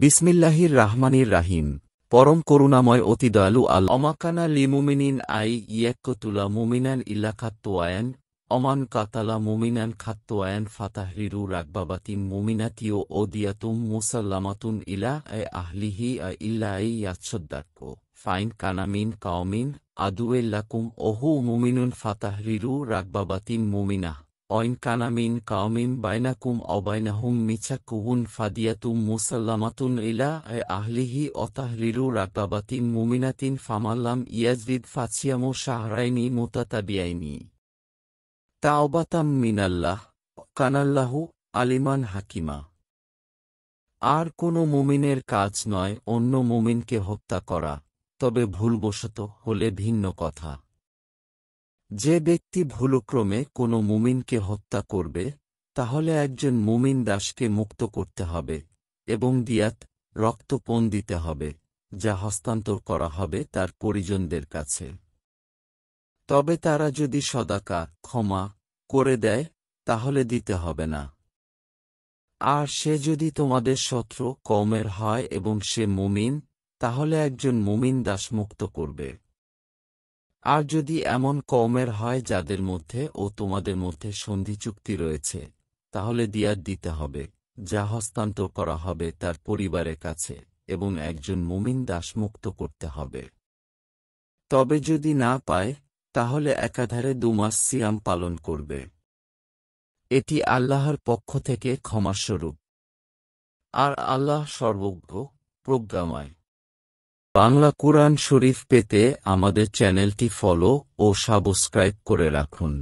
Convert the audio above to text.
বিসমিল্লাহির রাহমানির রাহিম। পরম করুণাময় অতি দয়ালু অমাকানা লিমুমিনিন আই ইয়াক্কুতুলা মুমিনান ইল্লা খাত্তুয়ায়ান অমান কাতালা মুমিনান খাত্তুয়ায়ান ফাতাহরিরু রাকবাবাতিন মুমিনাতিও ওদিয়াতুম মুসাল্লামাতুন ইলা আহলিহি ইল্লা ইয়াসসাদ্দাকু ফাইন কানামিন কাওমিন আদুয়েল্লাকুম ওহু মুমিনুন ফাতাহরিরু রাকবাবাতিন মুমিনাহ অইন কানামিন কাওমিন বাইনাকুম অবাইনাহুম মিছাকুহুন ফাদিয়াতুম মুসাল্লামাতুন ইলা আহলিহি অতাহরিরু রাকবাবাতিন মুমিনাতিন ফামাল্লাম ইয়াজদিদ ফাসিয়ামু শাহরাইনি মুতাতাবিয়াইনি তাওবাতাম মিনাল্লাহ কানাল্লাহু আলিমান হাকিমা। আর কোনো মুমিনের কাজ নয় অন্য মুমিনকে হত্যা করা, তবে ভুলবশত হলে ভিন্ন কথা। যে ব্যক্তি ভুলক্রমে কোনো মুমিনকে হত্যা করবে, তাহলে একজন মুমিন দাসকে মুক্ত করতে হবে এবং দিয়াত রক্তপণ দিতে হবে, যা হস্তান্তর করা হবে তার পরিজনদের কাছে। তবে তারা যদি সদাকা ক্ষমা করে দেয় তাহলে দিতে হবে না। আর সে যদি তোমাদের শত্রু কওমের হয় এবং সে মুমিন, তাহলে একজন মুমিন দাস মুক্ত করবে। আর যদি এমন কওমের হয় যাদের মধ্যে ও তোমাদের মধ্যে সন্ধি চুক্তি রয়েছে, তাহলে দিয়াত দিতে হবে, যা হস্তান্তর করা হবে তার পরিবারের কাছে, এবং একজন মুমিন দাস মুক্ত করতে হবে। তবে যদি না পায়, তাহলে একাধারে 2 মাস সিয়াম পালন করবে। এটি আল্লাহর পক্ষ থেকে ক্ষমাস্বরূপ। আর আল্লাহ সর্বজ্ঞ প্রজ্ঞাময়। বাংলা কুরআন শরীফ পেতে আমাদের চ্যানেলটি ফলো ও সাবস্ক্রাইব করে রাখুন।